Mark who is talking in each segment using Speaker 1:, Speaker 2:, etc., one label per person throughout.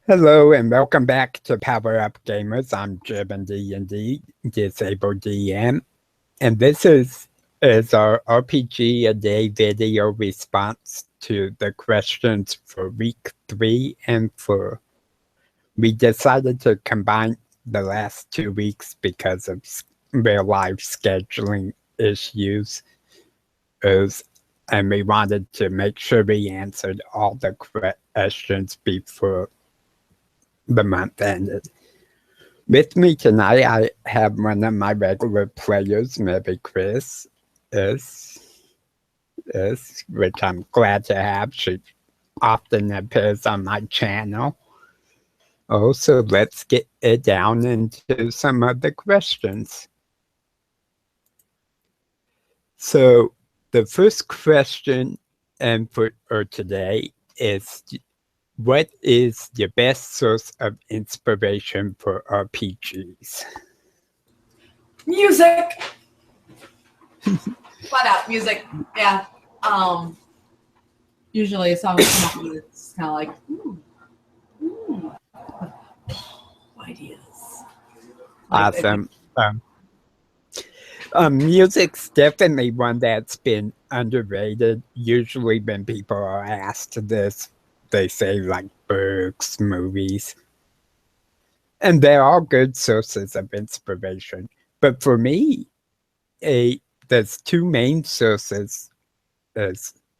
Speaker 1: Hello and welcome back to Power Up Gamers. I'm Jib D&D, Disabled DM, and this is our RPG a day video response to the questions for week 3 and 4. We decided to combine the last 2 weeks because of real life scheduling issues, and we wanted to make sure we answered all the questions before the month ended. With me tonight, I have one of my regular players, maybe Chris, which I'm glad to have. She often appears on my channel. So let's get it down into some of the questions. So the first question for today is, what is your best source of inspiration for RPGs?
Speaker 2: Music. Flat out music. Yeah. Usually a song come on, it's kind of like ideas.
Speaker 1: Awesome. Music's definitely one that's been underrated. Usually when people are asked this, they say like books, movies. And they're all good sources of inspiration. But for me, there's two main sources.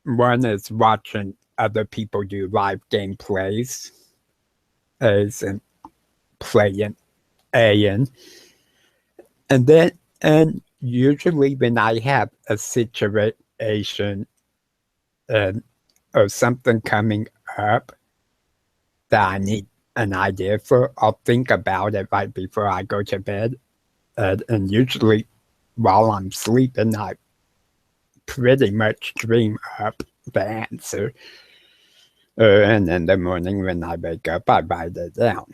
Speaker 1: One is watching other people do live gameplays, and playing and usually when I have a situation or something coming up that I need an idea for, I'll think about it right before I go to bed. And usually while I'm sleeping, I pretty much dream up the answer. And in the morning when I wake up, I write it down.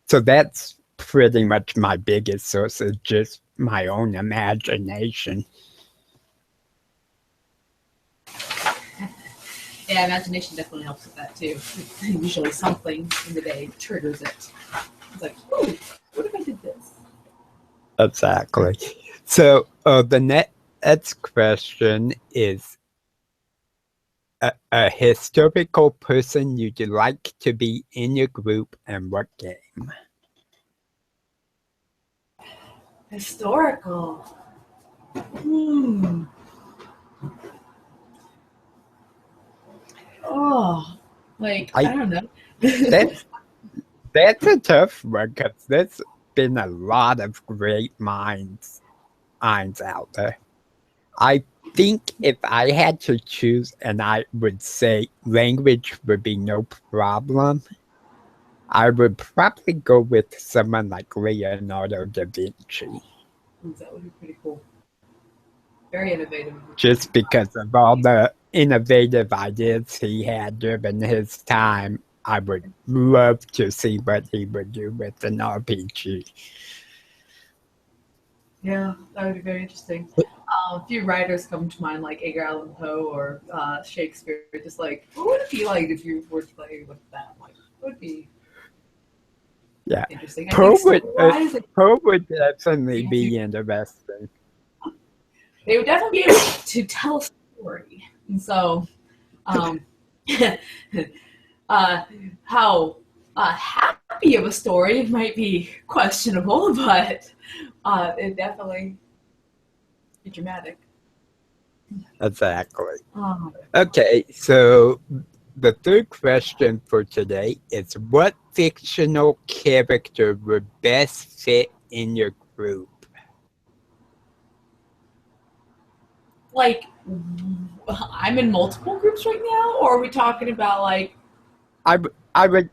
Speaker 1: So that's pretty much my biggest source, is just my own imagination.
Speaker 2: Yeah, imagination definitely helps with that too. Usually something in the day triggers it. It's like, ooh, what if I did this?
Speaker 1: Exactly. So the next question is, a historical person you'd like to be in your group, and what game?
Speaker 2: Historical. Oh, like I don't know.
Speaker 1: That's a tough one, because there's been a lot of great minds out there. I think if I had to choose, and I would say language would be no problem, I would probably go with someone like Leonardo da Vinci.
Speaker 2: That would be pretty cool. Very innovative.
Speaker 1: Just because of all the innovative ideas he had during his time, I would love to see what he would do with an RPG.
Speaker 2: Yeah, that would be very interesting. A few writers come to mind, like Edgar Allan Poe or Shakespeare. Just like, what would it be like if you were to play with them? Like, what would be interesting?
Speaker 1: Poe would definitely be interesting.
Speaker 2: They would definitely be able to tell a story. And so, how happy of a story might be questionable, but it definitely be dramatic.
Speaker 1: Exactly. Okay, so the third question for today is, what fictional character would best fit in your group?
Speaker 2: Like, I'm in multiple groups right now, or are we talking about like?
Speaker 1: I would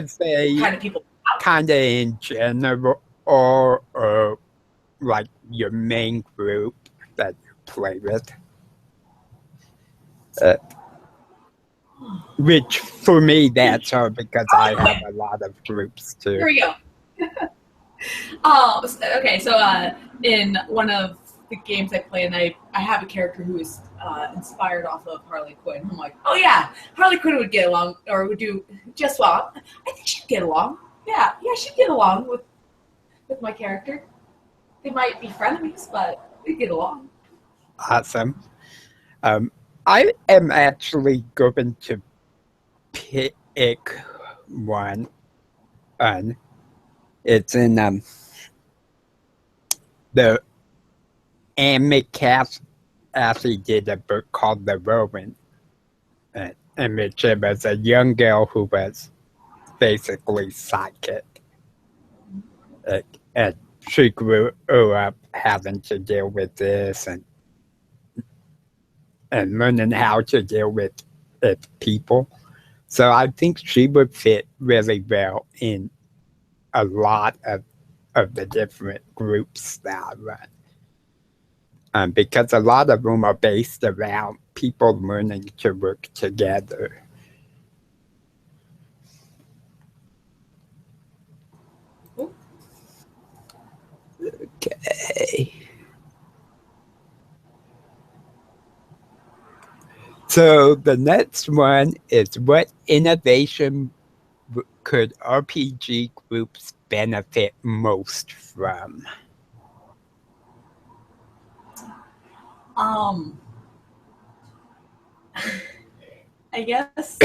Speaker 1: say
Speaker 2: kind of people,
Speaker 1: kind of in general, or like your main group that you play with. Which for me, that's hard because I have a lot of groups too.
Speaker 2: Here we go. Okay, so in one of the games I play, and I have a character who is inspired off of Harley Quinn. I'm like, oh yeah, Harley Quinn would get along or would do just well. I think she'd get along. Yeah, she'd get along with my character. They might be frenemies, but they get along.
Speaker 1: Awesome. I am actually going to pick one. It's in the Amicast actually did a book called The Rowan, in which it was a young girl who was basically psychic. And she grew up having to deal with this and learning how to deal with people. So I think she would fit really well in a lot of the different groups that I run. Because a lot of them are based around people learning to work together. Okay. So the next one is, what innovation could RPG groups benefit most from?
Speaker 2: I guess.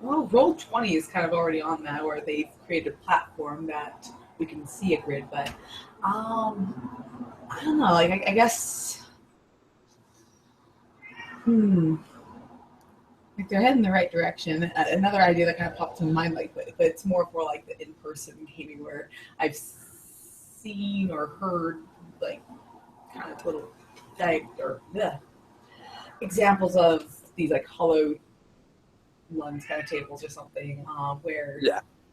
Speaker 2: Well, Roll20 is kind of already on that, where they've created a platform that we can see a grid. But I don't know. Like I guess. Like they're heading in the right direction. Another idea that kind of popped in mind, like, but it's more for like the in-person gaming, where I've seen or heard like kind of little examples of these like hollow lens kind of tables or something, where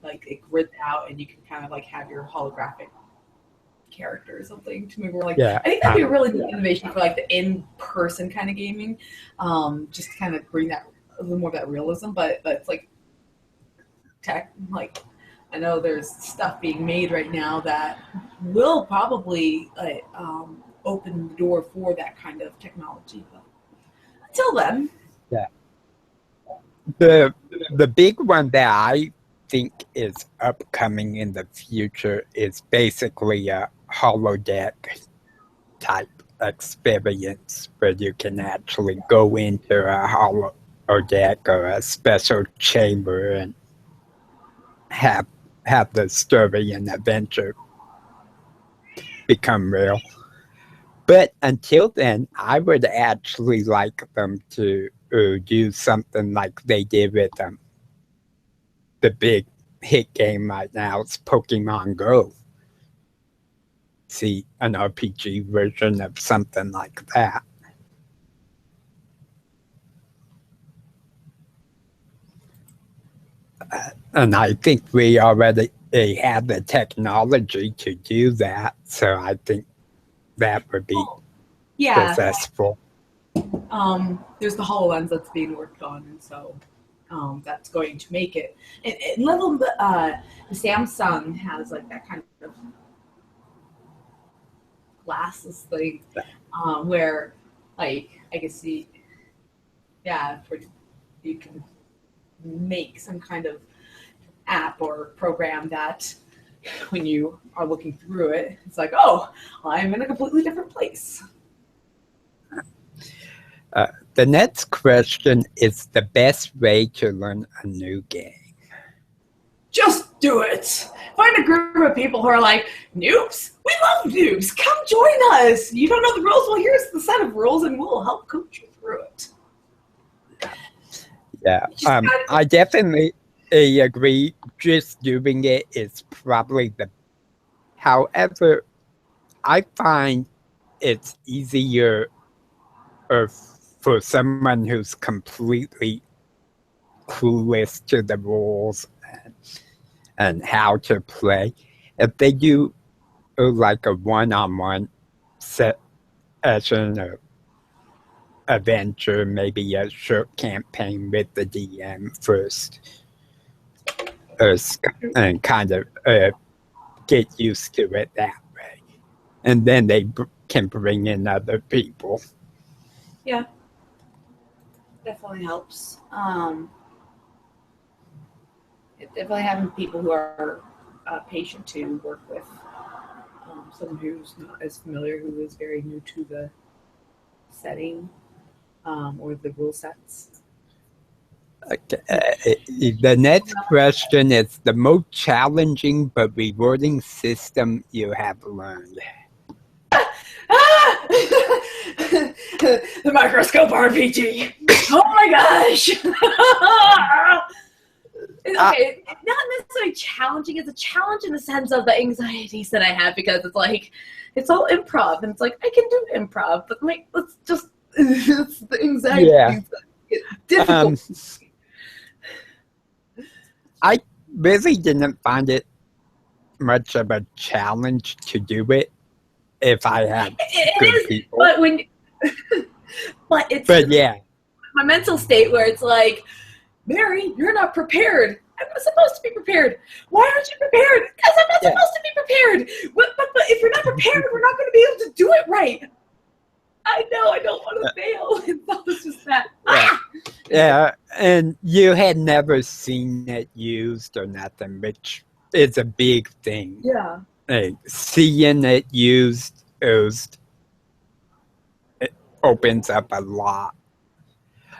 Speaker 2: like it grids out and you can kind of like have your holographic character or something to move. Like I think that'd be a really good innovation for like the in-person kind of gaming, just to kind of bring that a little more of that realism. But it's like tech, like I know there's stuff being made right now that will probably open the door for that kind of technology. But until then,
Speaker 1: the big one that I think is upcoming in the future is basically a holodeck type experience, where you can actually go into a holodeck or a special chamber and have the story and adventure become real. But until then, I would actually like them to do something like they did with the big hit game right now. It's Pokemon Go. See an RPG version of something like that. And I think we already have the technology to do that. So I think that would be successful.
Speaker 2: There's the HoloLens that's being worked on, and so that's going to make it. And level the Samsung has like that kind of glasses thing, where like I can see, where you can make some kind of app or program that when you are looking through it, it's like, oh, I'm in a completely different place.
Speaker 1: The next question is the best way to learn a new game.
Speaker 2: Just do it. Find a group of people who are like, noobs? We love noobs. Come join us. You don't know the rules? Well, here's the set of rules, and we'll help coach you through it.
Speaker 1: Yeah, I definitely agree. Just doing it is probably the... However, I find it's easier for someone who's completely clueless to the rules and how to play, if they do like a one-on-one session or adventure, maybe a short campaign with the DM first, and kind of get used to it that way, and then they can bring in other people.
Speaker 2: Yeah, definitely helps. Definitely having people who are patient to work with someone who's not as familiar, who is very new to the setting or the rule sets.
Speaker 1: Okay. The next question is the most challenging but rewarding system you have learned.
Speaker 2: The microscope RPG. Oh my gosh. Okay, not necessarily challenging. It's a challenge in the sense of the anxieties that I have because it's like it's all improv and it's like I can do improv, but like let's just it's the anxieties that get difficult.
Speaker 1: I really didn't find it much of a challenge to do it if I had good people.
Speaker 2: But when
Speaker 1: but yeah,
Speaker 2: my mental state where it's like, Mary, you're not prepared. I'm not supposed to be prepared. Why aren't you prepared? Because I'm not supposed to be prepared. But if you're not prepared, we're not going to be able to do it right. I know, I don't want to fail. And that was just that.
Speaker 1: Yeah, and you had never seen it used or nothing, which is a big thing.
Speaker 2: Yeah.
Speaker 1: Like, seeing it used it opens up a lot.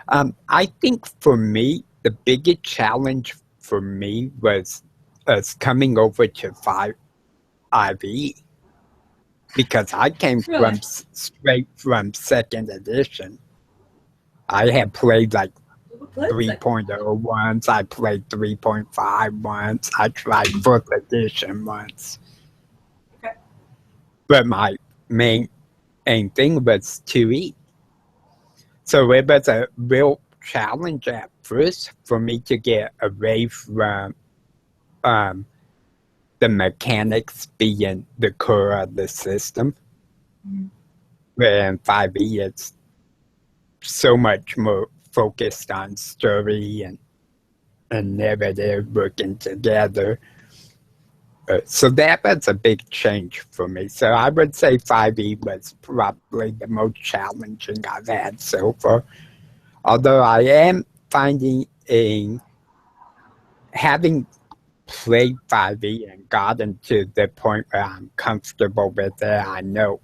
Speaker 1: I think for me, the biggest challenge for me was coming over to 5e because I came straight from 2nd edition. I had played like 3.0 once, I played 3.5 once, I tried 4th edition once.
Speaker 2: Okay.
Speaker 1: But my main thing was 2e. So it was a real challenge at first for me to get away from the mechanics being the core of the system. Mm-hmm. Where in 5e it's so much more focused on story and narrative working together. So that was a big change for me. So I would say 5e was probably the most challenging I've had so far. Although I am finding having played 5e and gotten to the point where I'm comfortable with it, I know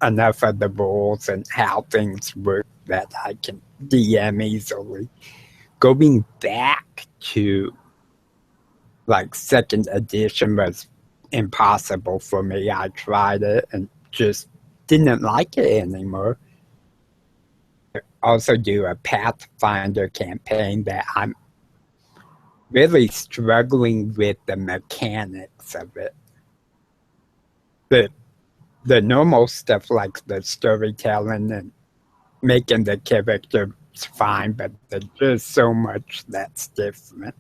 Speaker 1: enough of the rules and how things work that I can DM easily. Going back to like 2nd edition was impossible for me. I tried it and just didn't like it anymore. I also do a Pathfinder campaign that I'm really struggling with the mechanics of it. The normal stuff like the storytelling and making the characters fine, but there's just so much that's different.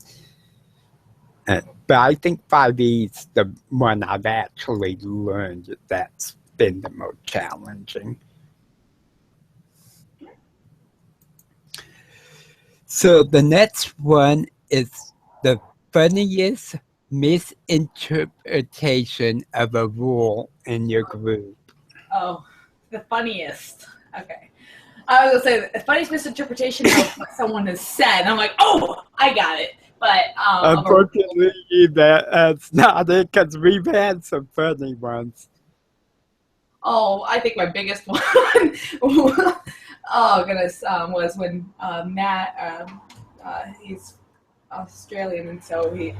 Speaker 1: But I think 5e is the one I've actually learned that's been the most challenging. So the next one is the funniest misinterpretation of a rule in your group.
Speaker 2: Oh, the funniest. Okay. I was going to say, the funniest misinterpretation of what someone has said. I'm like, oh, I got it. But
Speaker 1: unfortunately, that's not it because we've had some funny ones.
Speaker 2: Oh, I think my biggest one, oh goodness, was when Matt, he's Australian, and so he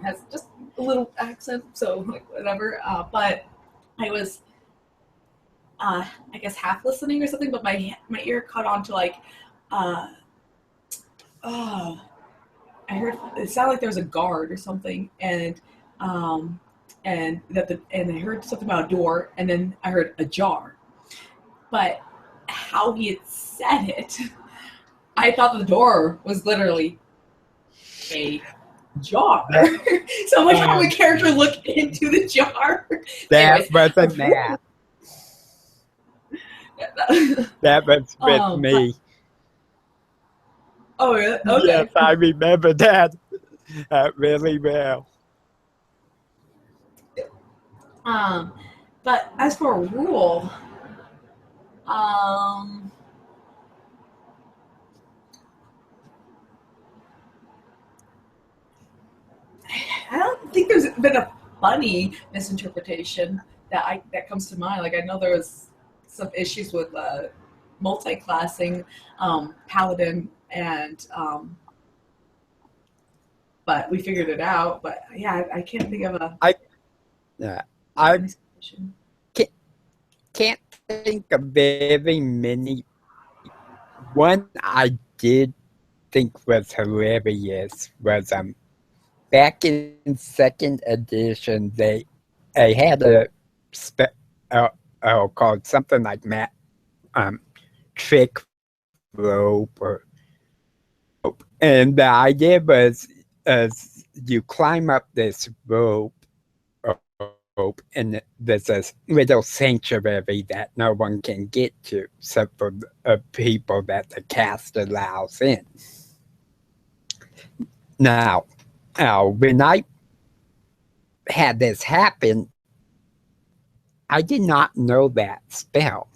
Speaker 2: has just a little accent, so like whatever. But I was, I guess half listening or something, but my ear caught on to like, I heard it sounded like there was a guard or something, and I heard something about a door, and then I heard a jar. But how he had said it, I thought the door was literally a jar. So like how my character looked into the jar.
Speaker 1: That wasn't Matt. That was with me.
Speaker 2: Oh, really? Okay.
Speaker 1: Yes, I remember that really well.
Speaker 2: But as for a rule, um, I don't think there's been a funny misinterpretation that comes to mind. Like I know there was some issues with multi-classing paladin and but we figured it out. But yeah, I can't think of a
Speaker 1: I can't think of very many. One I did think was hilarious was back in second edition they had a called something like trick rope or and the idea was you climb up this rope and there's a little sanctuary that no one can get to except for people that the cast allows in. Now, when I had this happen, I did not know that spell.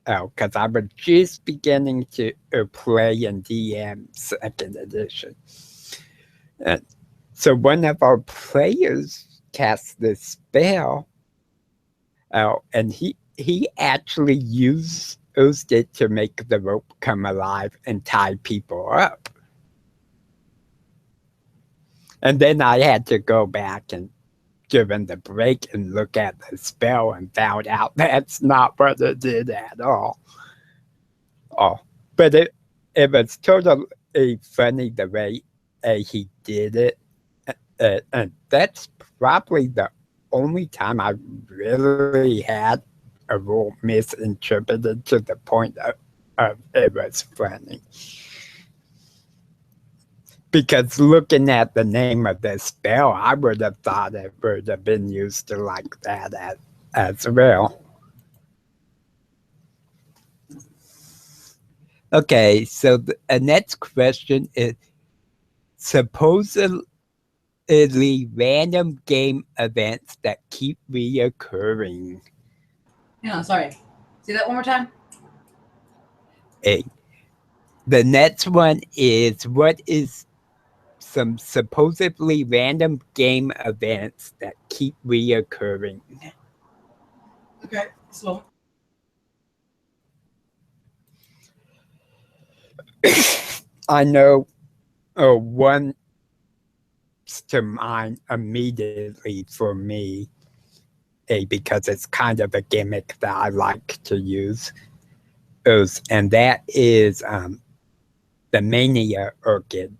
Speaker 1: Because I was just beginning to play in DM second edition. And so one of our players cast this spell, and he actually used it to make the rope come alive and tie people up. And then I had to go back and give him the break and look at the spell and found out that's not what it did at all. Oh, but it was totally funny the way he did it. And that's probably the only time I really had a rule misinterpreted to the point of it was funny. Because looking at the name of the spell, I would have thought it would have been used like that as well. Okay, so the next question is supposedly random game events that keep reoccurring.
Speaker 2: Yeah, sorry. Say that one more time.
Speaker 1: Hey, the next one is what is some supposedly random game events that keep reoccurring.
Speaker 2: Okay, so
Speaker 1: I know one to mind immediately for me, because it's kind of a gimmick that I like to use, and that is the Mania Orchid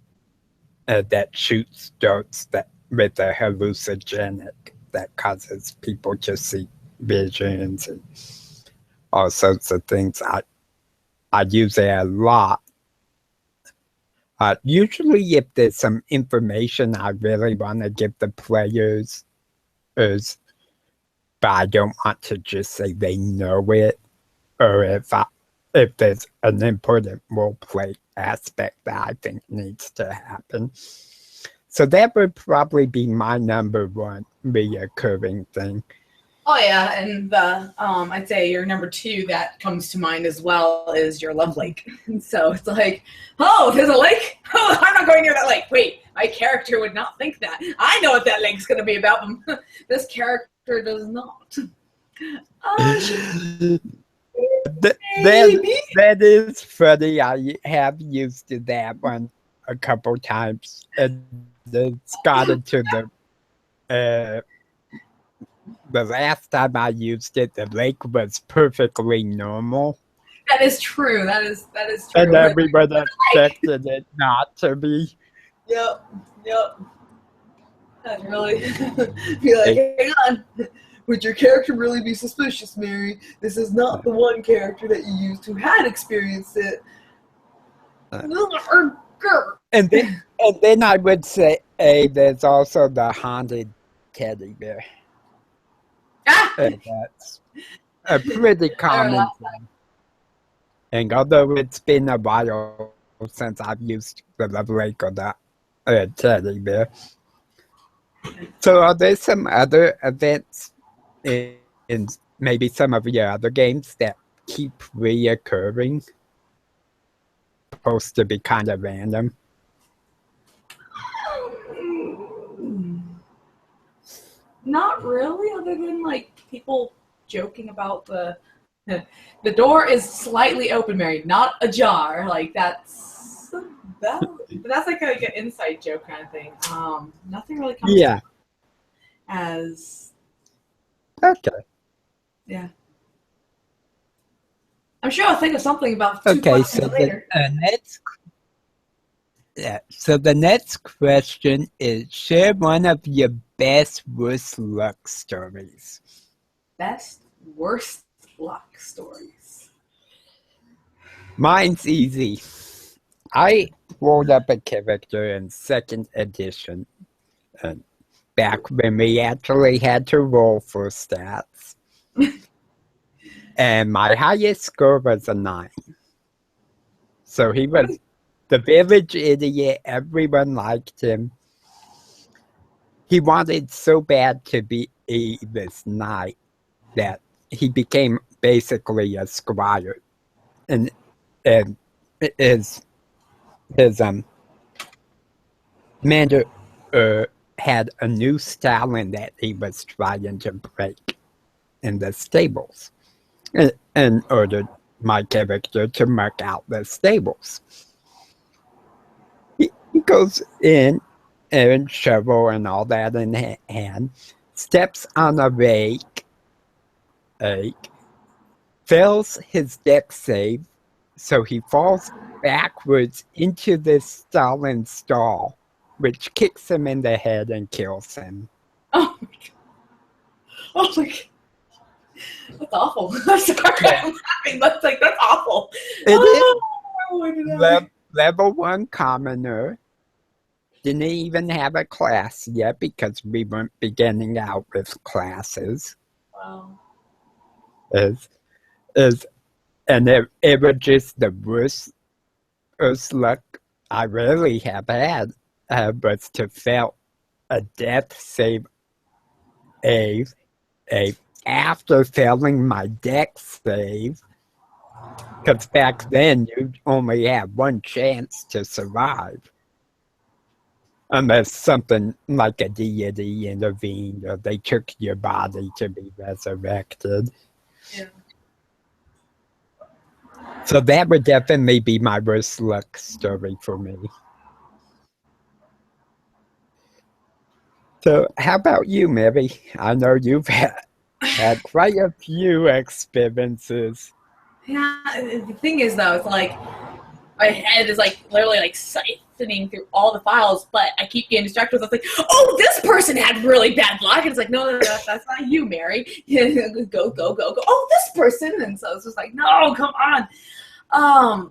Speaker 1: that shoots darts with a hallucinogenic that causes people to see visions and all sorts of things. I use it a lot. Usually if there's some information I really want to give the players, but I don't want to just say they know it, or if there's an important roleplay aspect that I think needs to happen. So that would probably be my number one reoccurring thing.
Speaker 2: Oh yeah, and I'd say your number two that comes to mind as well is your love lake. So it's like, oh, there's a lake? Oh, I'm not going near that lake. Wait, my character would not think that. I know what that lake's going to be about. This character does not.
Speaker 1: That is funny. I have used that one a couple times, and it's got into the last time I used it, the lake was perfectly normal.
Speaker 2: That is true. That is true.
Speaker 1: And everyone expected it not to be.
Speaker 2: Yep. I'd really be like, hang on. Would your character really be suspicious, Mary? This is not the one character that you used who had experienced it.
Speaker 1: And then I would say, there's also the haunted teddy bear. And that's a pretty common thing. And although it's been a while since I've used the love lake or the teddy bear. So are there some other events in in maybe some of your other games that keep reoccurring? Supposed to be kind of random.
Speaker 2: Not really, other than like people joking about the door is slightly open, Mary, not ajar. Like that's like an inside joke kind of thing. Nothing really comes
Speaker 1: Yeah.
Speaker 2: as
Speaker 1: Okay.
Speaker 2: yeah. I'm sure I'll think of something about two
Speaker 1: Okay,
Speaker 2: questions
Speaker 1: so
Speaker 2: later.
Speaker 1: the next question is, share one of your best worst luck stories.
Speaker 2: Best worst luck stories.
Speaker 1: Mine's easy. I rolled up a character in 2nd edition, back when we actually had to roll for stats. And my highest score was a 9. So he was the village idiot. Everyone liked him. He wanted so bad to be this knight that he became basically a squire. And his commander had a new stallion that he was trying to break in the stables, and ordered my character to mark out the stables. He goes in and shovel and all that in hand, steps on a rake, fails his dex save, so he falls backwards into this stallion stall, which kicks him in the head and kills him.
Speaker 2: Oh my god. Oh my god. That's awful. I'm sorry. I'm laughing. That's awful.
Speaker 1: Level 1 commoner. Didn't even have a class yet because we weren't beginning out with classes.
Speaker 2: Wow.
Speaker 1: And it was just the worst luck I really have had, was to fail a death save after failing my dex save, because back then you only had one chance to survive, unless something like a deity intervened or they took your body to be resurrected.
Speaker 2: Yeah.
Speaker 1: So that would definitely be my worst luck story for me. So how about you, Mary? I know you've had quite a few experiences.
Speaker 2: Yeah, the thing is though, it's like my head is like literally like siphoning through all the files, but I keep getting distracted. It's like, oh, this person had really bad luck, and it's like, no, that's not you, Mary. Go. Oh, this person, and so it's just like, no, come on.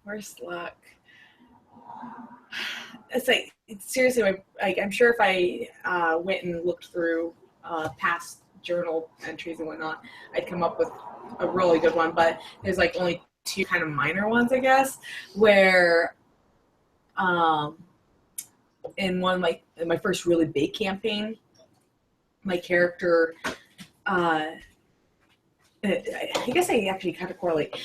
Speaker 2: Worst luck. It's like seriously, I'm sure if I went and looked through past journal entries and whatnot, I'd come up with a really good one. But there's like only 2 kind of minor ones, I guess, where in one in my first really big campaign, my character, I guess I actually kind of correlate.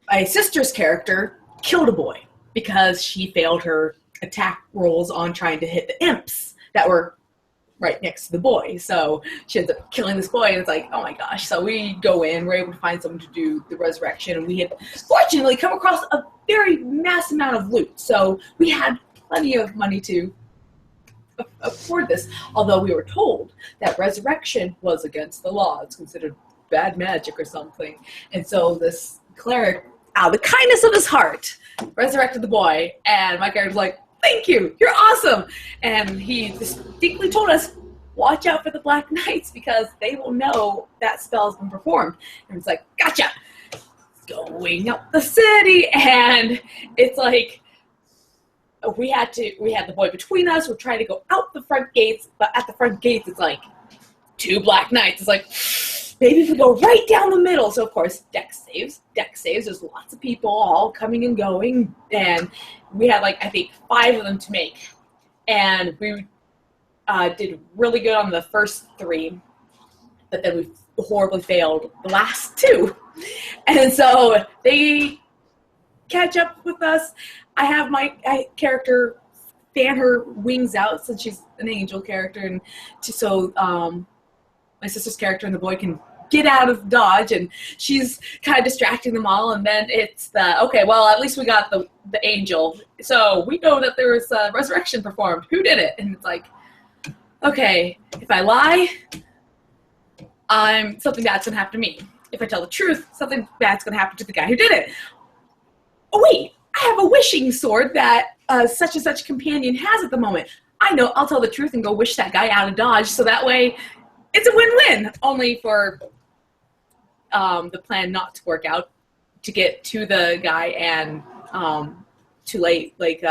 Speaker 2: My sister's character killed a boy because she failed her attack rolls on trying to hit the imps that were right next to the boy. So she ends up killing this boy, and it's like, oh my gosh. So we go in, we're able to find someone to do the resurrection, and we had fortunately come across a very mass amount of loot. So we had plenty of money to afford this, although we were told that resurrection was against the law. It's considered bad magic or something. And so this cleric, out of the kindness of his heart, resurrected the boy, and my character's like, thank you, you're awesome. And he distinctly told us, watch out for the Black Knights because they will know that spell has been performed. And it's like, gotcha. Going up the city, and it's like we had the boy between us. We're trying to go out the front gates, but at the front gates it's like 2 Black Knights. It's like, maybe if we go right down the middle. So, of course, deck saves. There's lots of people all coming and going. And we had, like, I think 5 of them to make. And we did really good on the first 3. But then we horribly failed the last 2. And so they catch up with us. I have my character fan her wings out since she's an angel character. And so my sister's character and the boy can get out of dodge, and she's kind of distracting them all. And then it's okay, well, at least we got the angel. So we know that there was a resurrection performed. Who did it? And it's like, okay, if I lie, something bad's going to happen to me. If I tell the truth, something bad's going to happen to the guy who did it. Oh, wait, I have a wishing sword that such and such companion has at the moment. I know, I'll tell the truth and go wish that guy out of dodge, so that way it's a win-win. Only for the plan not to work out, to get to the guy and too late. Like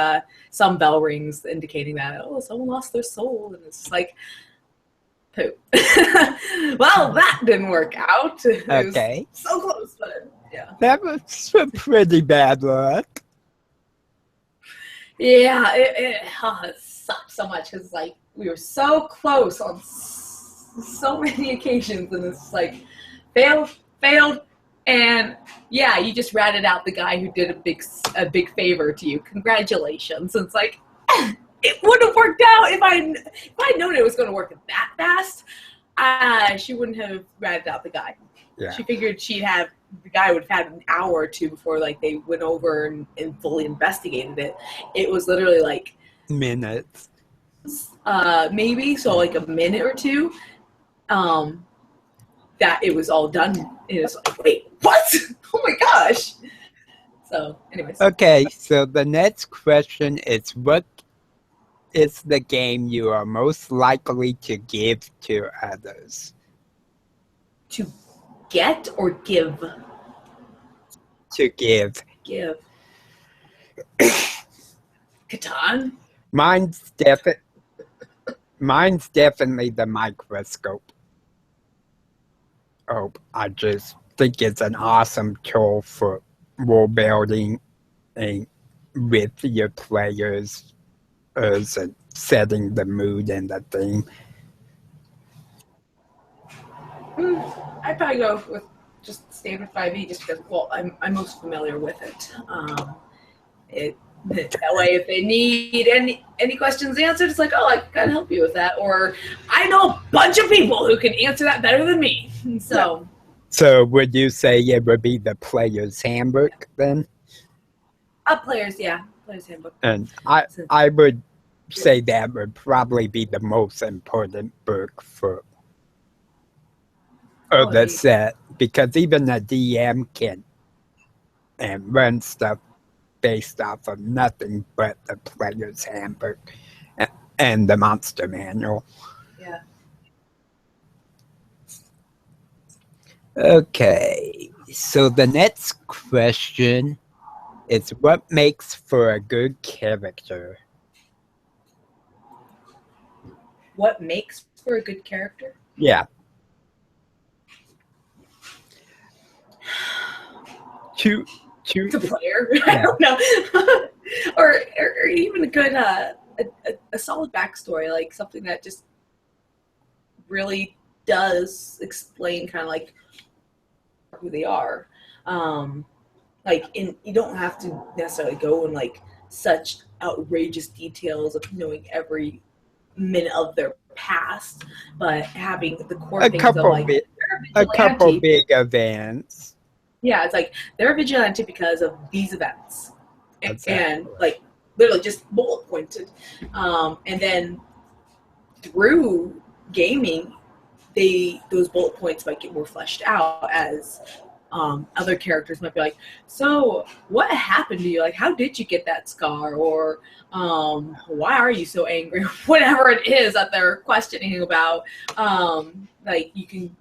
Speaker 2: some bell rings indicating that, someone lost their soul. And it's like, poo. Well, that didn't work out.
Speaker 1: Okay.
Speaker 2: So close, but yeah.
Speaker 1: That was a pretty bad luck.
Speaker 2: Yeah, it sucked so much because like we were so close on so many occasions, and it's like failed, and yeah, you just ratted out the guy who did a big favor to you. Congratulations. And it's like, it would have worked out if I'd known it was going to work that fast. She wouldn't have ratted out the guy.
Speaker 1: Yeah.
Speaker 2: She figured the guy would have had an hour or 2 before like they went over and fully investigated it. It was literally like
Speaker 1: minutes,
Speaker 2: maybe, so like a minute or 2, that it was all done. And it's like, wait, what? Oh my gosh. So anyways.
Speaker 1: Okay, so the next question is, what is the game you are most likely to give to others?
Speaker 2: To get or give?
Speaker 1: To give.
Speaker 2: Give. Catan?
Speaker 1: Mine's definitely the microscope. Oh, I just think it's an awesome tool for world building and with your players and setting the mood and the theme.
Speaker 2: I'd probably go with just standard 5e just because, well, I'm most familiar with it. That way, if they need any questions answered, it's like, I can help you with that. Or I know a bunch of people who can answer that better than me. So,
Speaker 1: yeah. So would you say it would be the Player's Handbook then?
Speaker 2: Player's Handbook.
Speaker 1: And I would say that would probably be the most important book for the set, because even the DM can and run stuff based off of nothing but the Player's Handbook and the Monster Manual.
Speaker 2: Yeah.
Speaker 1: Okay, so the next question is, what makes for a good character?
Speaker 2: What makes for a good character?
Speaker 1: Yeah.
Speaker 2: The player.
Speaker 1: Yeah.
Speaker 2: I don't know. or even a good a solid backstory, like something that just really does explain kind of like who they are. You don't have to necessarily go in like such outrageous details of knowing every minute of their past, but having the core things of like
Speaker 1: a couple big events.
Speaker 2: Yeah, it's like they're a vigilante because of these events, and like literally just bullet pointed, and then through gaming, those bullet points might get more fleshed out as other characters might be like, so what happened to you? Like, how did you get that scar? Or why are you so angry? Whatever it is that they're questioning about, like you can.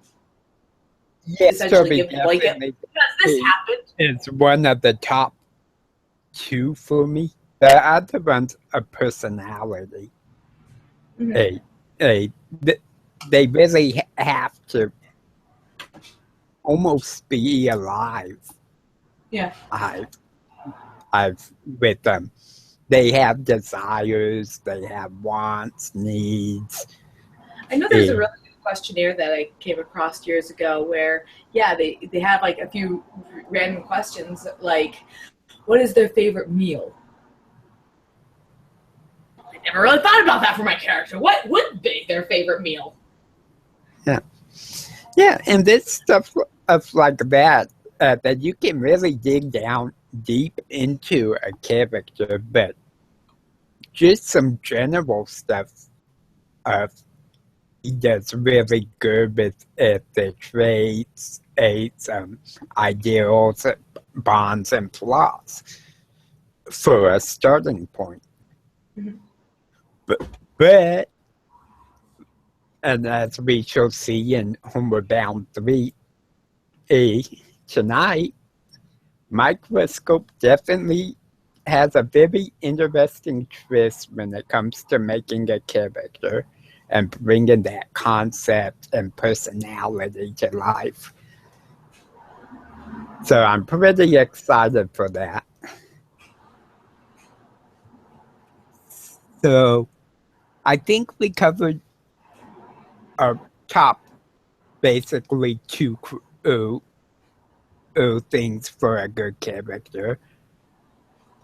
Speaker 1: Yes,
Speaker 2: essentially give like because this happened.
Speaker 1: It's one of the top 2 for me. The other one's a personality. Mm-hmm. They really have to almost be alive.
Speaker 2: Yeah.
Speaker 1: I've with them. They have desires, they have wants, needs.
Speaker 2: I know there's a really good questionnaire that I came across years ago where, they have like a few random questions like, what is their favorite meal? I never really thought about that for my character. What would be their favorite meal?
Speaker 1: Yeah, and this stuff of like that, that you can really dig down deep into a character, but just some general stuff of that's really good with the traits, ideals, bonds, and flaws for a starting point.
Speaker 2: Mhm.
Speaker 1: But, and as we shall see in Homeward Bound 3A tonight, Microscope definitely has a very interesting twist when it comes to making a character and bringing that concept and personality to life. So I'm pretty excited for that. So I think we covered our top basically two things for a good character.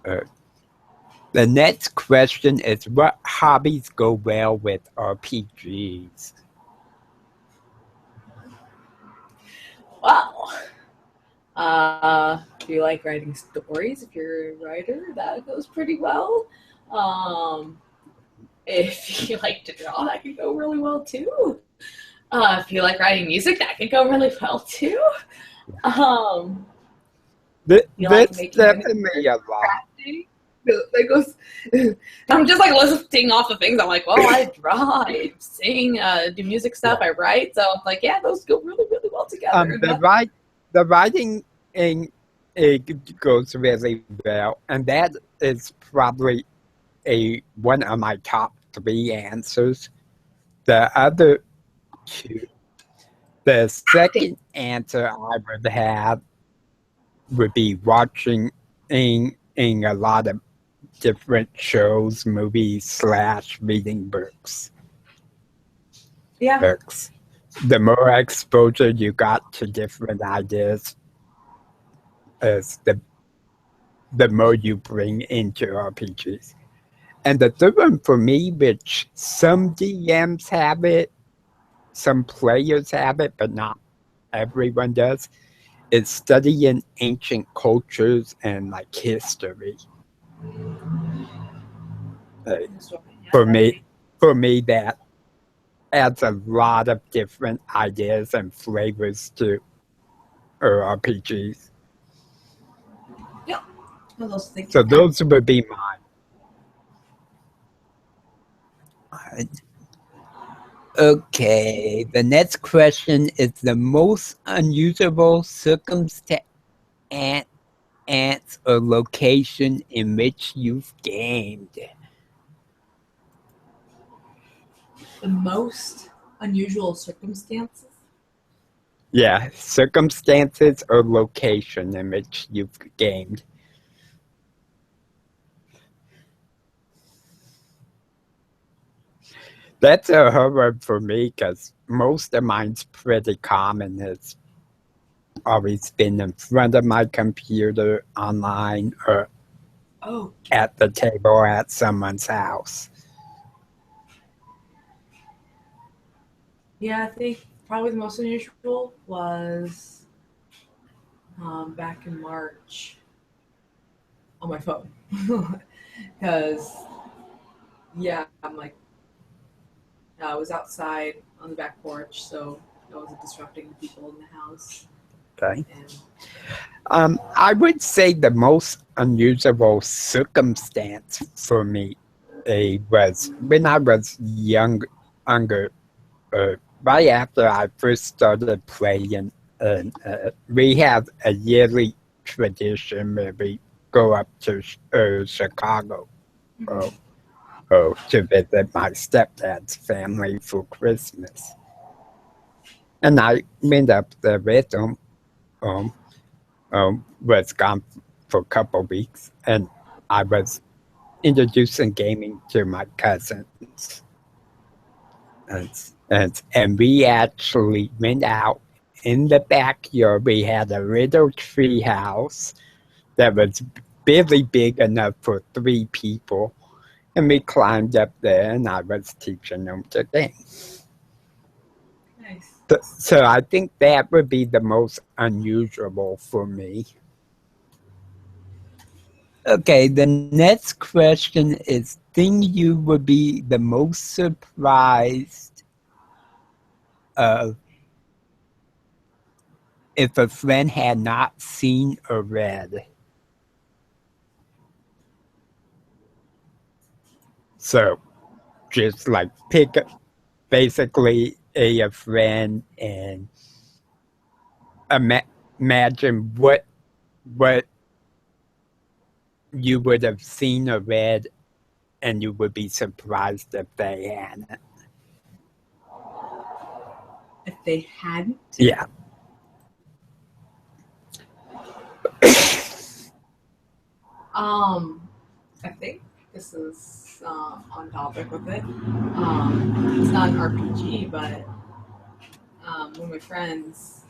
Speaker 1: The next question is, what hobbies go well with RPGs?
Speaker 2: Wow. Do you like writing stories? If you're a writer, that goes pretty well. If you like to draw, that can go really well too. If you like writing music, that can go really well too.
Speaker 1: That's
Speaker 2: like
Speaker 1: definitely a lot.
Speaker 2: That goes. I'm just like listing off the things. I'm like, well, I draw, I sing, do music stuff, I write. So I'm like, yeah, those go really, really well together.
Speaker 1: The writing it goes really well, and that is probably one of my top 3 answers. The other 2, the second answer I would have would be watching in a lot of different shows, movies / reading books.
Speaker 2: Yeah.
Speaker 1: Books. The more exposure you got to different ideas, is the more you bring into RPGs. And the third one for me, which some DMs have it, some players have it, but not everyone does, is studying ancient cultures and like history. For me, that adds a lot of different ideas and flavors to RPGs.
Speaker 2: Yeah.
Speaker 1: So those would be mine. Okay, the next question is the most unusual circumstance or location in which you've gamed.
Speaker 2: The most unusual circumstances?
Speaker 1: Yeah, circumstances or location in which you've gamed. That's a hard one for me because most of mine's pretty common. It's always been in front of my computer, online, or at the table at someone's house.
Speaker 2: Yeah, I think probably the most unusual was back in March on my phone. Because, I'm like, I was outside on the back porch, so I wasn't disrupting the people in the house.
Speaker 1: Okay. I would say the most unusual circumstance for me was when I was younger, right after I first started playing. We have a yearly tradition where we go up to Chicago to visit my stepdad's family for Christmas. And I went up there with him, um, was gone for a couple weeks, and I was introducing gaming to my cousins. And we actually went out in the backyard. We had a little tree house that was barely big enough for 3 people. And we climbed up there, and I was teaching them to game.
Speaker 2: Nice.
Speaker 1: So I think that would be the most unusual for me. Okay, the next question is, thing you would be the most surprised of if a friend had not seen or read. So just like pick basically a friend and imagine what you would have seen or read, and you would be surprised if they hadn't.
Speaker 2: If they hadn't?
Speaker 1: Yeah.
Speaker 2: I think this is on topic with it. It's not an RPG, but one of my friends,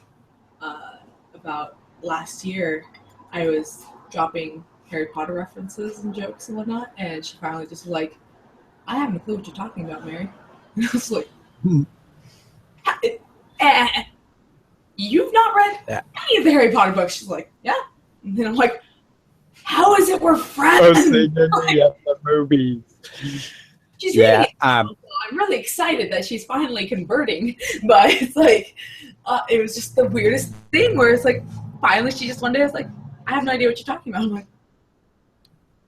Speaker 2: about last year, I was dropping Harry Potter references and jokes and whatnot, and she finally just was like, I haven't a clue what you're talking about, Mary. And I was like, you've not read any of the Harry Potter books? She's like, yeah. And then I'm like, how is it we're friends?
Speaker 1: The movies.
Speaker 2: She's reading it. I'm really excited that she's finally converting, but it's like, it was just the weirdest thing where it's like, finally she just one day was like, I have no idea what you're talking about. I'm like,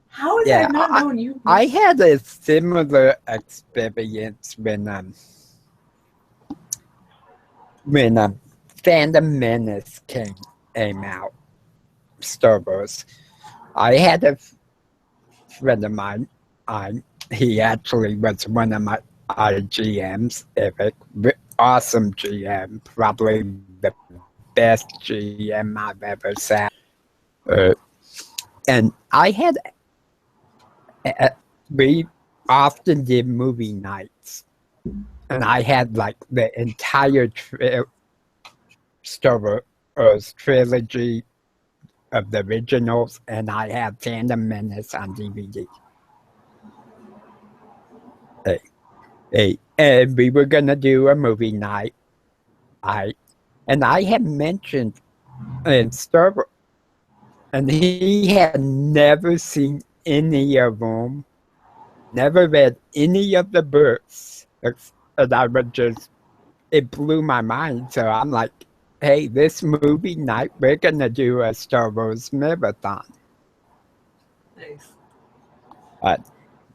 Speaker 2: how is that not knowing you?
Speaker 1: I had a similar experience when Phantom Menace came out, Star Wars. I had a friend of mine. He actually was one of my GMs, Eric. Awesome GM, probably the best GM I've ever sat. And I had, we often did movie nights, and I had like the entire Star Wars trilogy of the originals, and I had Phantom Menace on DVD. And we were gonna do a movie night. I had mentioned in Star Wars, and he had never seen any of them, never read any of the books, and I would just, it blew my mind. So I'm like, hey, this movie night, we're gonna do a Star Wars marathon.
Speaker 2: Nice.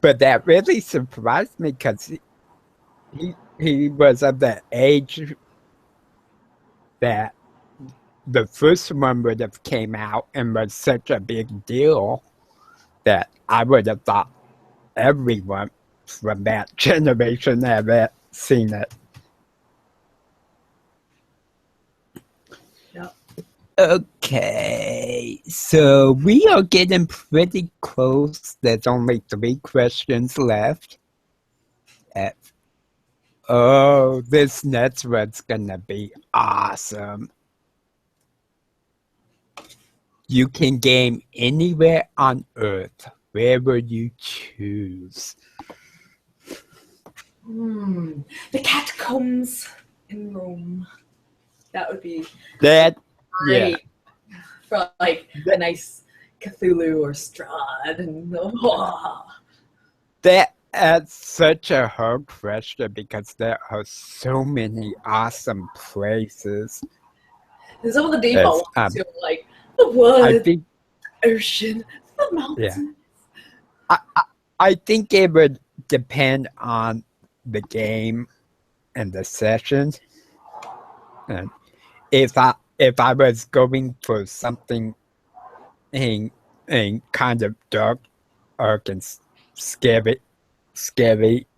Speaker 1: But that really surprised me because he was of the age that the first one would have came out and was such a big deal that I would have thought everyone from that generation had seen it.
Speaker 2: Yep.
Speaker 1: Okay, so we are getting pretty close. There's only 3 questions left. Oh, this next one's gonna be awesome. You can game anywhere on Earth. Where would you choose?
Speaker 2: The catacombs in Rome. That would be
Speaker 1: that.
Speaker 2: great.
Speaker 1: Yeah.
Speaker 2: For like a nice Cthulhu or Strahd and
Speaker 1: That's such a hard question because there are so many awesome places.
Speaker 2: And some of the default ones are like the woods,
Speaker 1: the
Speaker 2: ocean, the mountains.
Speaker 1: Yeah. I think it would depend on the game and the session. And if I was going for something in kind of dark and scary,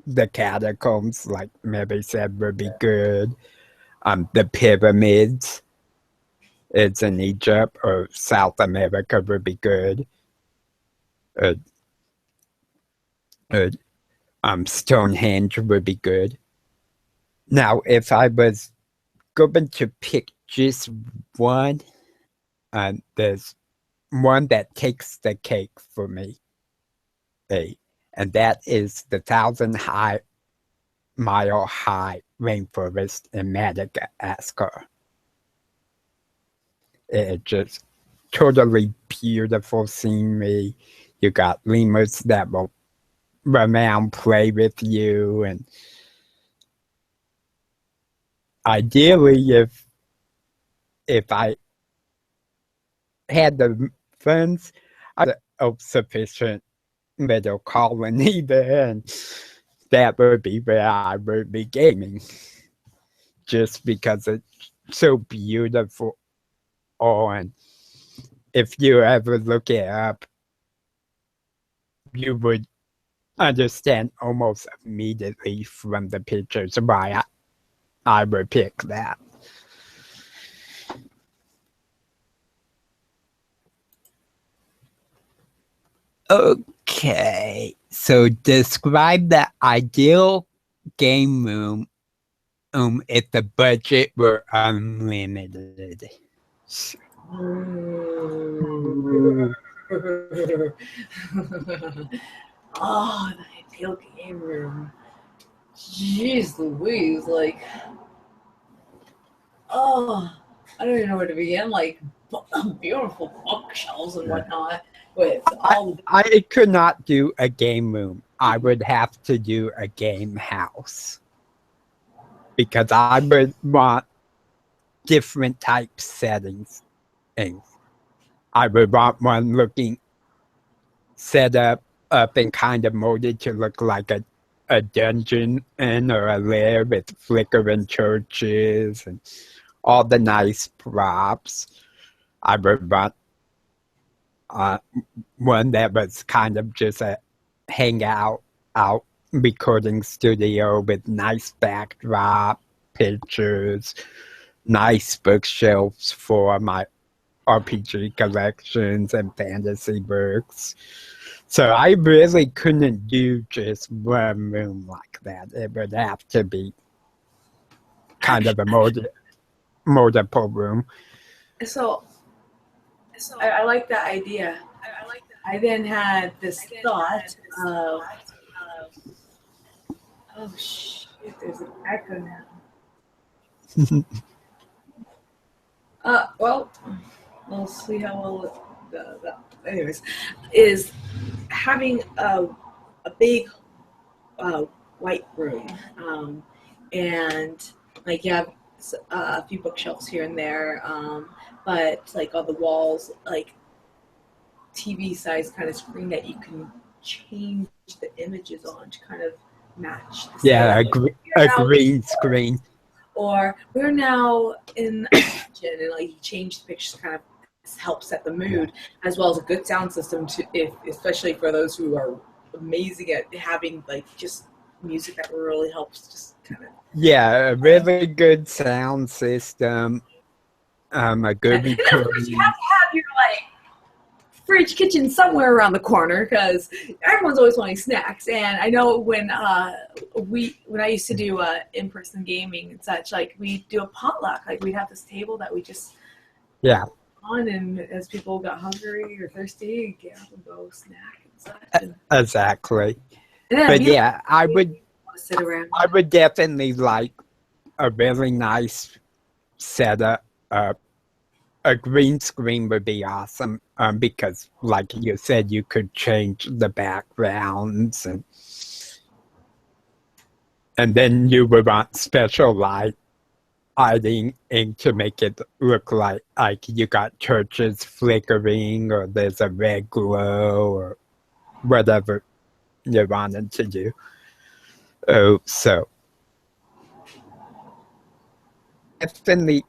Speaker 1: the catacombs, like maybe said, would be good. The pyramids, it's in Egypt or South America would be good. Stonehenge would be good. Now, if I was going to pick just one, there's one that takes the cake for me, and that is the 1,000-mile high rainforest in Madagascar. It's just totally beautiful scenery. You got lemurs that will run around, play with you, and ideally, if I had the funds, I'd have sufficient little colony there, and that would be where I would be gaming. Just because it's so beautiful. And if you ever look it up, you would understand almost immediately from the pictures why I would pick that. Okay, so describe the ideal game room if the budget were unlimited.
Speaker 2: Oh, the ideal game room. Jeez Louise, like, I don't even know where to begin. Like, beautiful bookshelves and whatnot with all.
Speaker 1: I could not do a game room. I would have to do a game house because I would want different type settings. I would want one looking set up and kind of molded to look like a dungeon or a lair with flickering torches and all the nice props. I would want one that was kind of just a hangout out recording studio with nice backdrop pictures, nice bookshelves for my RPG collections and fantasy books. So I really couldn't do just one room like that. It would have to be kind of a multiple room.
Speaker 2: So I like that idea. I then had this thought of, oh shit, there's an echo now. Well, we'll see how well anyways, is having a big white room, and like you have a few bookshelves here and there, but like on the walls, like TV size kind of screen that you can change the images on to kind of match the
Speaker 1: a green screen.
Speaker 2: Or we're now in a kitchen, and like you change the pictures, kind of help set the mood, as well as a good sound system especially for those who are amazing at having like just music that really helps just kind of
Speaker 1: a really good sound system, a good recording.
Speaker 2: And of course you have to have your like fridge kitchen somewhere around the corner, because everyone's always wanting snacks. And I know when I used to do in-person gaming and such, like we do a potluck, like we'd have this table that we just on, and as people got hungry or thirsty, get up and go snack and such.
Speaker 1: Exactly. But yeah, I would
Speaker 2: sit around.
Speaker 1: I would definitely like a really nice setup. A green screen would be awesome, because, like you said, you could change the backgrounds, and then you would want special lighting to make it look like you got torches flickering, or there's a red glow, or whatever you wanted to do. So definitely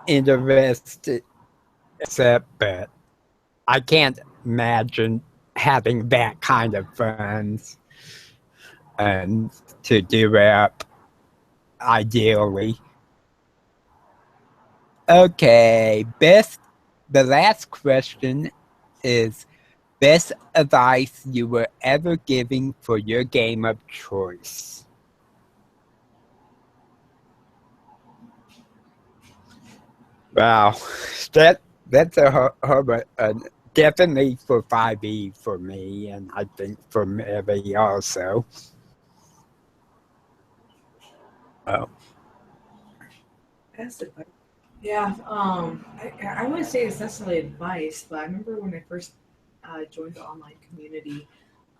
Speaker 1: interested, but I can't imagine having that kind of funds and to do it up ideally. Okay, the last question is best advice you were ever giving for your game of choice. Wow, that's a hard definitely for 5e for me, and I think for Mary also. Oh.
Speaker 2: That's advice. Yeah, I wouldn't say it's necessarily advice, but I remember when I first joined the online community,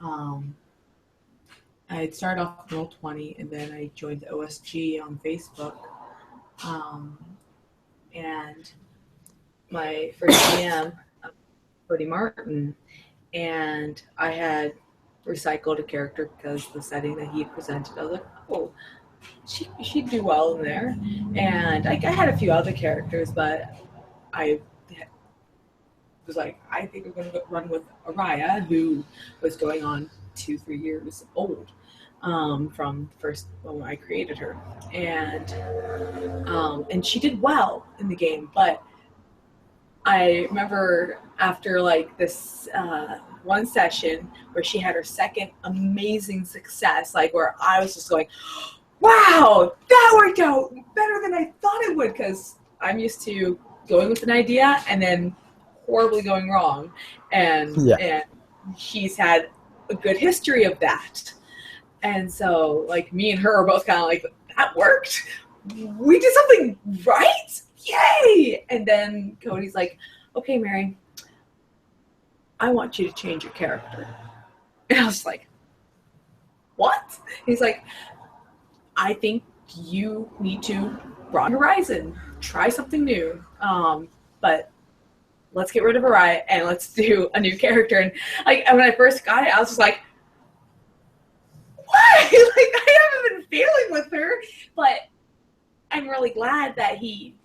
Speaker 2: um, I started off with Roll20 and then I joined the OSG on Facebook. Um, and my first DM, Cody Martin, and I had recycled a character because the setting that he had presented, I was like, oh, she'd do well in there. And I had a few other characters, but I was like, I think we're going to run with Araya, who was going on 2-3 years old from first when I created her, and she did well in the game. But I remember after like this one session where she had her second amazing success, like where I was just going, wow, that worked out better than I thought it would, because I'm used to going with an idea and then horribly going wrong, and she's had a good history of that, and so like me and her are both kind of like, that worked, we did something right, yay. And then Cody's like, okay, Mary, I want you to change your character. And I was like, what? He's like, I think you need to broaden horizon, try something new. But let's get rid of Araya and let's do a new character. And like when I first got it, I was just like, why? Like, I haven't been feeling with her. But I'm really glad that he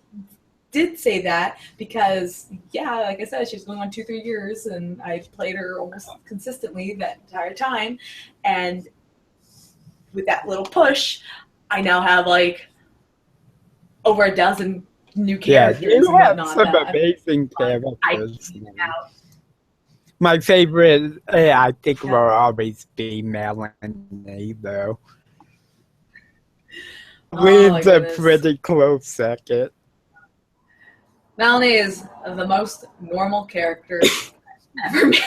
Speaker 2: did say that, because yeah, like I said, she's going on 2-3 years and I played her almost consistently that entire time. And with that little push, I now have like over a dozen new characters.
Speaker 1: Yeah, you have
Speaker 2: whatnot
Speaker 1: some amazing characters.
Speaker 2: out.
Speaker 1: My favorite, I think, will always be Melanie, though. With a pretty close second.
Speaker 2: Melanie is the most normal character ever made.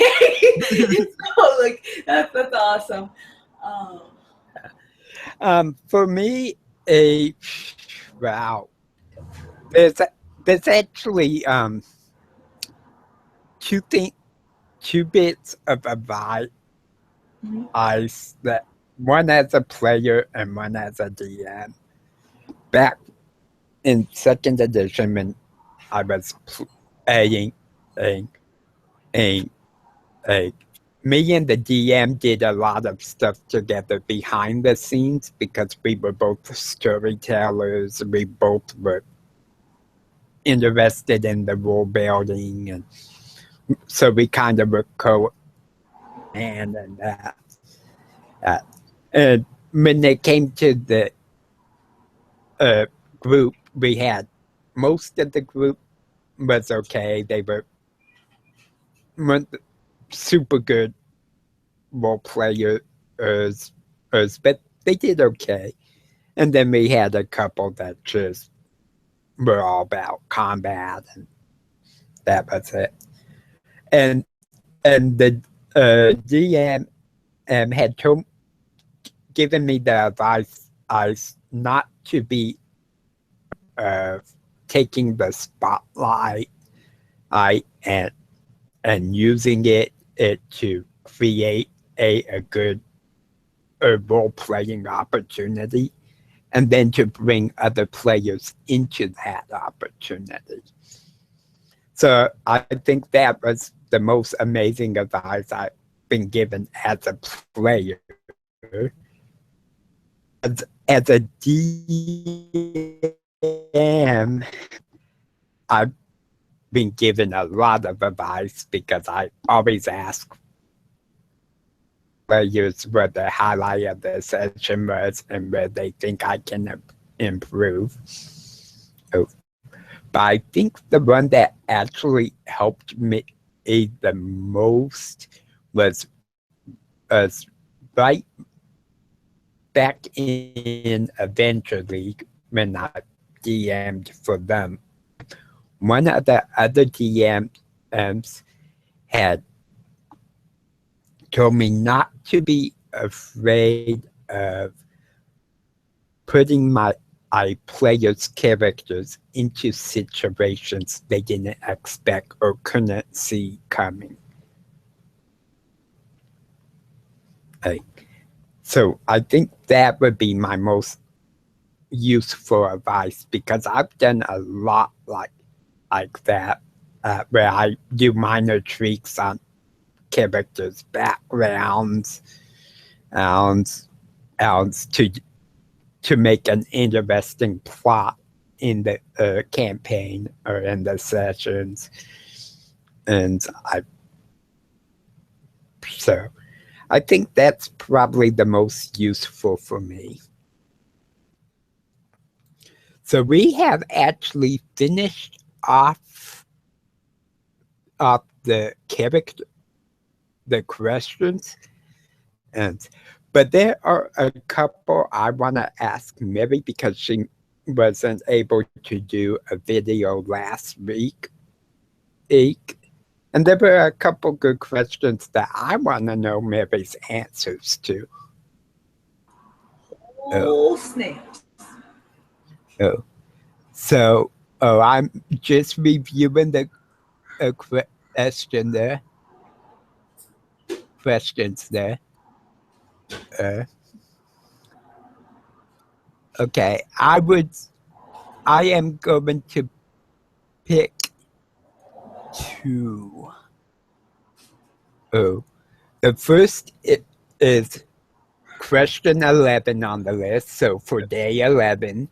Speaker 2: So, like, that's awesome.
Speaker 1: For me, wow. There's actually two bits of advice that one as a player and one as a DM. Back in second edition, when I was playing, me and the DM did a lot of stuff together behind the scenes because we were both storytellers. We both were interested in the world building, and so we kind of were co-and that. And when it came to the group, we had most of the group was okay. They were super good role players, but they did okay. And then we had a couple that just were all about combat, and that was it. And the DM had given me the advice not to be taking the spotlight and using it to create a good role-playing opportunity, and then to bring other players into that opportunity. So I think that was the most amazing advice I've been given as a player. As a DM, I've been given a lot of advice because I always ask players what the highlight of the session was and where they think I can improve. But I think the one that actually helped me the most was right back in Adventure League when I DM'd for them. One of the other DMs had told me not to be afraid of putting my players' characters into situations they didn't expect or couldn't see coming. So I think that would be my most useful advice, because I've done a lot like that, where I do minor tweaks on characters' backgrounds, to make an interesting plot in the campaign or in the sessions, and I think that's probably the most useful for me. So we have actually finished off the questions, but there are a couple I want to ask Mary, because she wasn't able to do a video last week. And there were a couple good questions that I want to know Mary's answers to.
Speaker 2: Oh, snaps.
Speaker 1: Oh. So, I'm just reviewing the questions there. Okay, I am going to pick two. Oh, the first is question 11 on the list. So for day 11,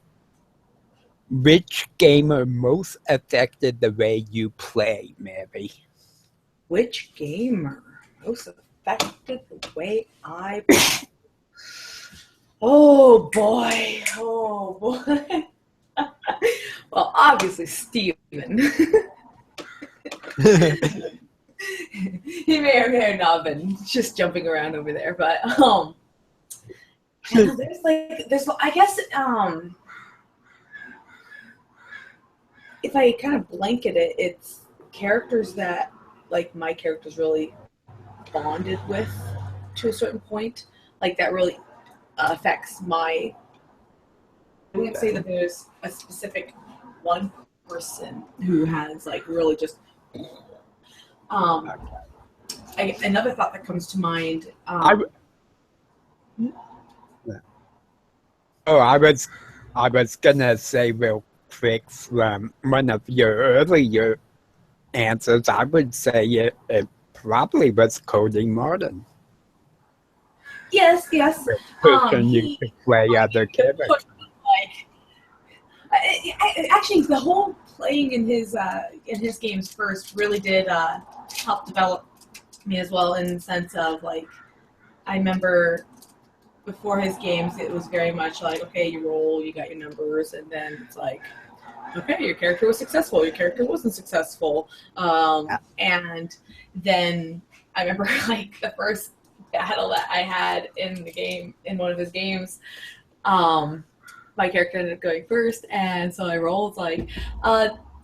Speaker 1: which gamer most affected the way you play, Mary?
Speaker 2: Which gamer most affected the way I play? Oh boy. Well, obviously Steven. He may or may not have been just jumping around over there, but there's I guess if I kind of blanket it, it's characters that like my characters really bonded with to a certain point, like that really affects my. I wouldn't say that there's a specific one person who has like really just. Another thought that comes to mind.
Speaker 1: I was gonna say real quick, from one of your earlier answers, I would say it probably was Cody Martin.
Speaker 2: Yes.
Speaker 1: Person you could play other characters.
Speaker 2: Actually, the whole playing in his games first really did help develop me as well, in the sense of like, I remember before his games it was very much like, okay, you roll, you got your numbers, and then it's like, okay, your character was successful, your character wasn't successful, and then I remember like the first battle that I had in the game, in one of his games, my character ended up going first, and so I rolled like,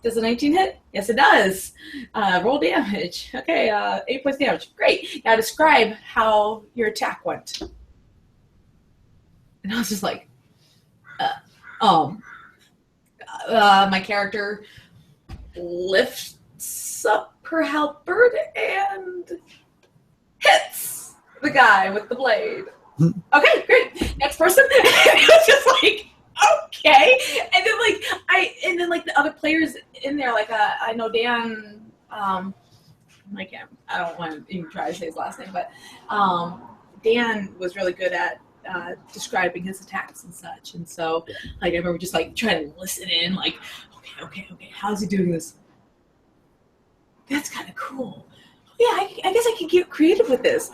Speaker 2: does a 19 hit? Yes, it does. Roll damage. Okay, 8 points damage. Great. Now describe how your attack went. And I was just like, my character lifts up her halberd and hits the guy with the blade. Okay, great. Next person. It was just like, okay. And then like the other players in there, like I know Dan, I don't want to even try to say his last name, but Dan was really good at describing his attacks and such. And so like I remember just like trying to listen in, like, okay, how's he doing this? That's kind of cool. Yeah, I guess I could get creative with this.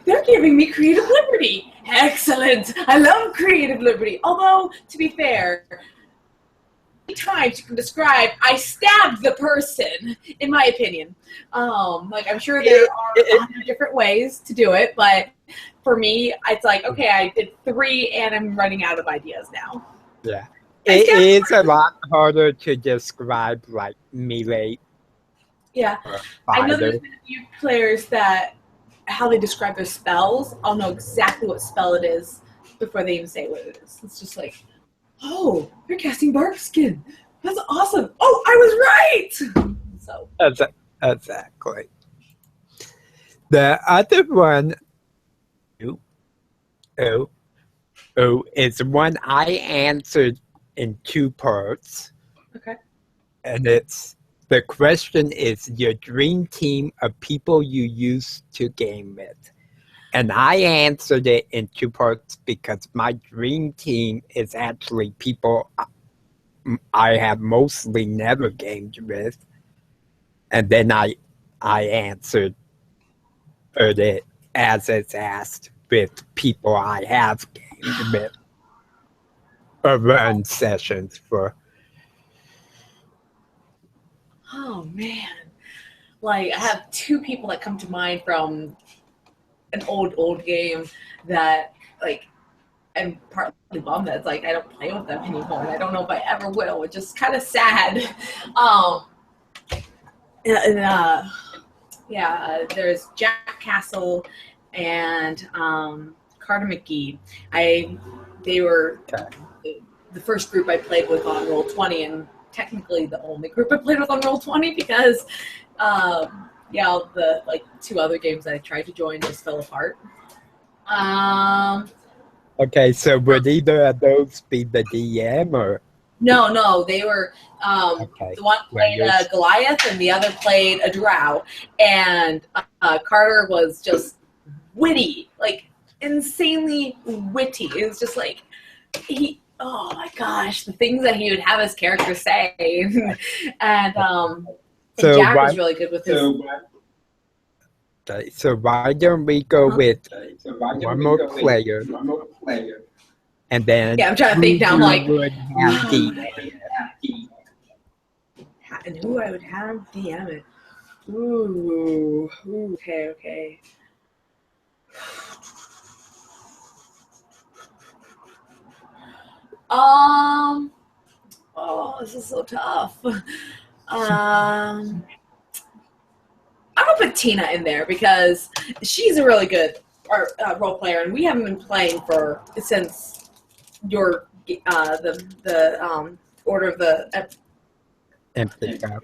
Speaker 2: They're giving me creative liberty. Excellent. I love creative liberty. Although, to be fair, times you can describe I stabbed the person, in my opinion. Like, I'm sure there are 100 different ways to do it, but for me, it's like, okay, I did 3 and I'm running out of ideas now.
Speaker 1: Yeah. It is a lot harder to describe, like, melee.
Speaker 2: Yeah. I know there's been a few players that, how they describe their spells, I'll know exactly what spell it is before they even say what it is. It's just like, oh, you're casting Bark Skin. That's awesome. Oh, I was right. So
Speaker 1: exactly. The other one, is one I answered in 2 parts.
Speaker 2: Okay.
Speaker 1: And the question is your dream team of people you used to game with. And I answered it in 2 parts because my dream team is actually people I have mostly never gamed with. And then I answered it as it's asked with people I have gamed with or run sessions for.
Speaker 2: Oh, man. Like, I have 2 people that come to mind from an old game that, like, I'm partly bummed that it's like I don't play with them anymore, and I don't know if I ever will, which is kind of sad. There's Jack Castle and Carter McGee. They were the first group I played with on Roll20, and technically the only group I played with on Roll20 because the 2 other games that I tried to join just fell apart.
Speaker 1: Okay, so would either of those be the DM or?
Speaker 2: No, they were the one played Goliath and the other played a Drow, and Carter was just witty, like insanely witty. It was just like oh my gosh, the things that he would have his character say, and Jack was really good with his.
Speaker 1: Okay, so why don't we go with one more player? And then
Speaker 2: I'm trying to think now. I'm like, and who I would have DM it. Ooh, okay. Oh, this is so tough. I'm gonna put Tina in there because she's a really good role player, and we haven't been playing since your the Order of the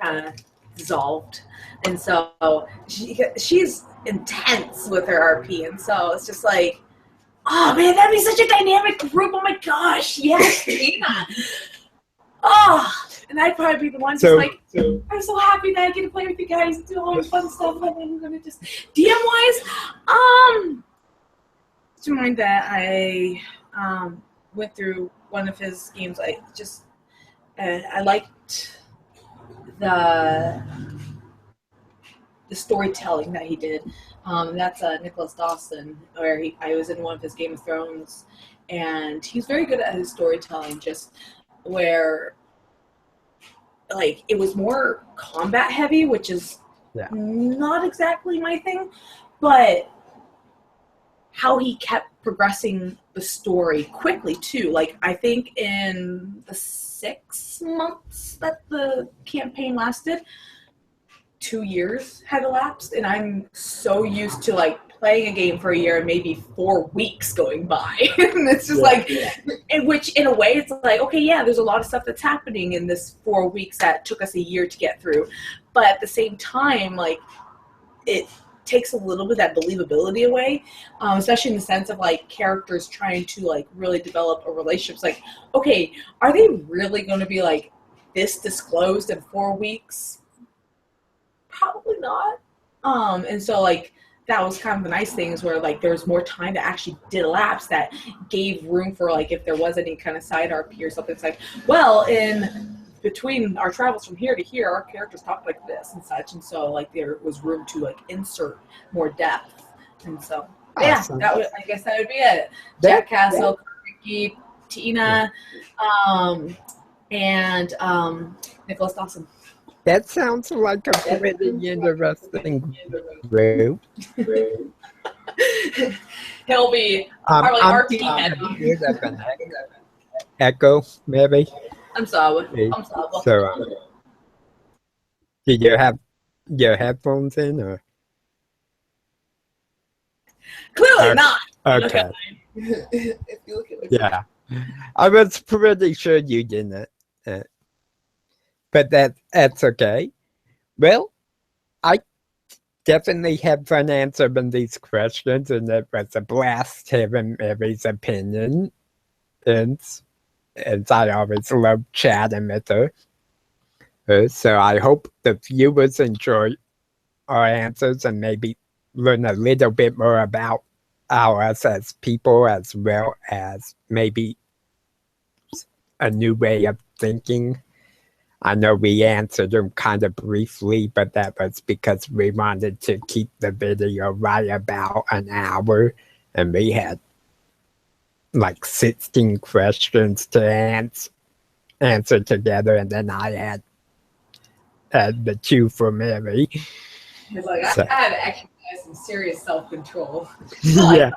Speaker 2: kind of dissolved, and so she's intense with her RP, and so it's just like, oh man, that'd be such a dynamic group. Oh my gosh, yes, Tina. Oh, and I'd probably be the one just I'm so happy that I get to play with you guys and do all the fun stuff. And I'm gonna just DM-wise, to remind that I went through one of his games. I liked the storytelling that he did. That's Nicholas Dawson, where I was in one of his Game of Thrones, and he's very good at his storytelling. Just where, like, it was more combat heavy, which is not exactly my thing, but how he kept progressing the story quickly too. Like, I think in the 6 months that the campaign lasted, 2 years had elapsed, and I'm so used to like playing a game for a year and maybe 4 weeks going by. And it's just which in a way it's like, okay, yeah, there's a lot of stuff that's happening in this 4 weeks that took us a year to get through. But at the same time, like, it takes a little bit of that believability away, especially in the sense of like characters trying to like really develop a relationship. It's like, okay, are they really going to be like this disclosed in 4 weeks? Probably not. And so like that was kind of the nice things where like there was more time that actually did elapse that gave room for like if there was any kind of side RP or something. It's like, well, in between our travels from here to here, our characters talked like this and such, and so like there was room to like insert more depth. And so
Speaker 1: awesome.
Speaker 2: I guess that would be it. Jack Castle, Ricky, Tina, and Nicholas Dawson.
Speaker 1: That sounds like a pretty interesting group.
Speaker 2: He'll be probably RP heavy.
Speaker 1: Echo, maybe.
Speaker 2: I'm sorry.
Speaker 1: So, do you have your headphones in, or
Speaker 2: Clearly not.
Speaker 1: okay?
Speaker 2: If you look at
Speaker 1: Yeah, I was pretty sure you didn't, but that's okay. Well, I definitely had fun answering these questions, and it was a blast hearing Mary's opinion, and I always love chatting with her. So I hope the viewers enjoy our answers and maybe learn a little bit more about us as people, as well as maybe a new way of thinking. I know we answered them kind of briefly, but that was because we wanted to keep the video right about an hour, and we had like 16 questions to answer together, and then I had the two for Mary.
Speaker 2: It's like so, I had to exercise some serious self-control.
Speaker 1: Yeah.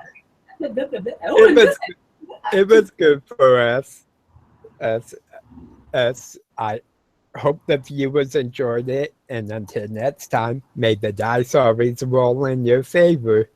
Speaker 1: It was good for us. I hope the viewers enjoyed it, and until next time, may the dice always roll in your favor.